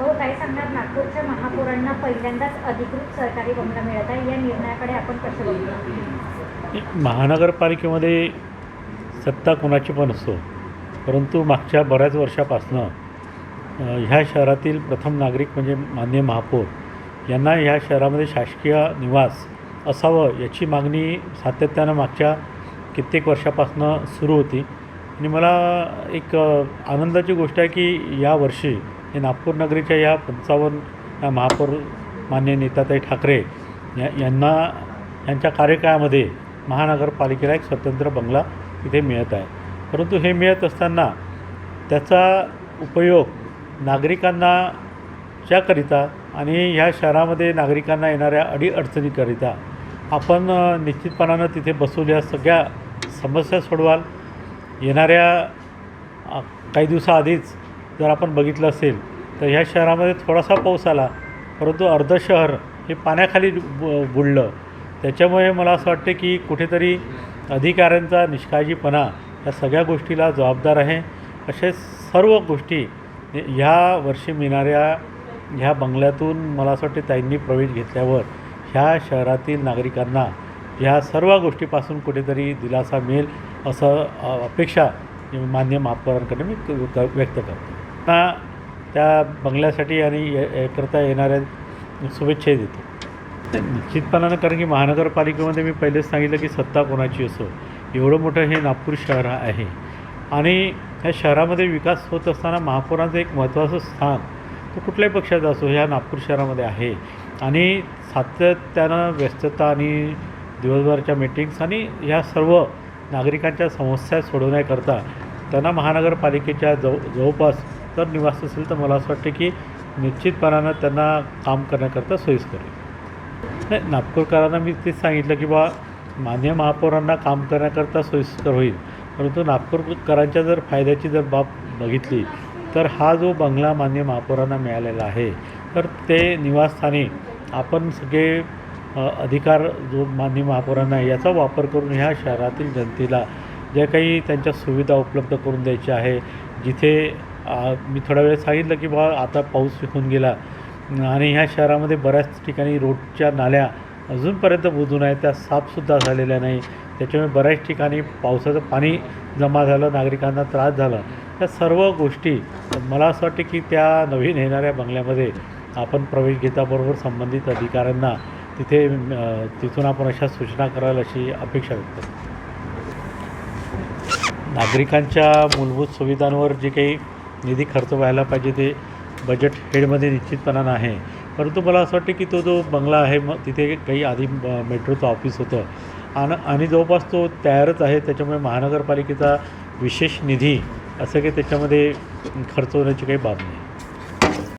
हो, काय सांगणार? नागपूरच्या महापौरांना पहिल्यांदाच अधिकृत सरकारी बंगला मिळत आहे. या निर्णयाकडे आपण कसे बघतो? महानगरपालिकेमध्ये सत्ता कोणाची पण असो, परंतु मागच्या बऱ्याच वर्षापासनं ह्या शहरातील प्रथम नागरिक म्हणजे माननीय महापौर यांना ह्या शहरामध्ये शासकीय निवास असावं याची मागणी सातत्यानं मागच्या कित्येक वर्षापासनं सुरू होती. आणि मला एक आनंदाची गोष्ट आहे की यावर्षी हे नागपूर नगरीच्या या 55 महापौर माननीय नीताताई ठाकरे यांच्या कार्यकाळामध्ये महानगरपालिकेला एक स्वतंत्र बंगला तिथे मिळत आहे. परंतु हे मिळत असताना त्याचा उपयोग नागरिकांच्याकरिता आणि ह्या शहरामध्ये नागरिकांना येणाऱ्या अडीअडचणीकरिता आपण निश्चितपणानं तिथे बसवल्या सगळ्या समस्या सोडवाल. येणाऱ्या काही दिवसाआधीच जर आपण बघितलं असेल तर ह्या शहरामध्ये थोडासा पाऊस आला, परंतु अर्ध शहर हे पाण्याखाली बुडलं. त्याच्यामुळे मला असं वाटते की कुठेतरी अधिकाऱ्यांचा निष्काळजीपणा या सगळ्या गोष्टीला जबाबदार आहे. असे सर्व गोष्टी ह्या वर्षी मिळणाऱ्या ह्या बंगल्यातून मला असं वाटते ताईंनी प्रवेश घेतल्यावर ह्या शहरातील नागरिकांना ह्या सर्व गोष्टीपासून कुठेतरी दिलासा मिळेल असं अपेक्षा माननीय महापौरांकडे मी व्यक्त करतो. त्या बंगल्यासाठी आणि याकरता येणाऱ्या शुभेच्छाही देतो. निश्चितपणानं, कारण की महानगरपालिकेमध्ये मी पहिलेच सांगितलं की सत्ता कोणाची असो, एवढं मोठं हे नागपूर शहर आहे आणि ह्या शहरामध्ये विकास होत असताना महापौरांचं एक महत्त्वाचं स्थान तो कुठल्याही पक्षाचा असो ह्या नागपूर शहरामध्ये आहे. आणि सातत्यानं व्यस्तता आणि दिवसभरच्या मीटिंग्स आणि ह्या सर्व नागरिकांच्या समस्या सोडवण्याकरता त्यांना महानगरपालिकेच्या जवळपास जर निवास असेल तर मला असं वाटतं की निश्चितपणानं त्यांना काम करण्याकरता सोयीस्कर होईल. नाही, नागपूरकरांना मी तेच सांगितलं की माननीय महापौरांना काम करण्याकरता सोयीस्कर होईल. परंतु नागपूरकरांच्या जर फायद्याची जर बाब बघितली तर हा जो बंगला माननीय महापौरांना मिळालेला आहे तर ते निवासस्थानी आपण सगळे अधिकार जो माननीय महापौरांना आहे याचा वापर करून ह्या शहरातील जनतेला ज्या काही त्यांच्या सुविधा उपलब्ध करून द्यायच्या आहे. जिथे मी थोडा वेळ सांगितलं की आता पाऊस होऊन गेला आणि ह्या शहरामध्ये बऱ्याच ठिकाणी रोडच्या नाल्या अजूनपर्यंत बुजून आहेत, त्या साफसुद्धा झालेल्या नाही. त्याच्यामुळे बऱ्याच ठिकाणी पावसाचं पाणी जमा झालं, नागरिकांना त्रास झाला. त्या सर्व गोष्टी मला असं वाटते की त्या नवीन येणाऱ्या बंगल्यामध्ये आपण प्रवेश घेताबरोबर संबंधित अधिकाऱ्यांना तिथून आपण अशा सूचना कराल अशी अपेक्षा व्यक्त करतो. नागरिकांच्या मूलभूत सुविधांवर जे काही निधी खर्च व्हायला पाहिजे ते बजेट हेडमध्ये निश्चितपणानं आहे. परंतु मला असं वाटतं की तो जो बंगला आहे मग तिथे काही आधी मेट्रोचं ऑफिस होतं आणि जवळपास तो तयारच आहे. त्याच्यामुळे महानगरपालिकेचा विशेष निधी असं काही त्याच्यामध्ये खर्च होण्याची काही बाब नाही.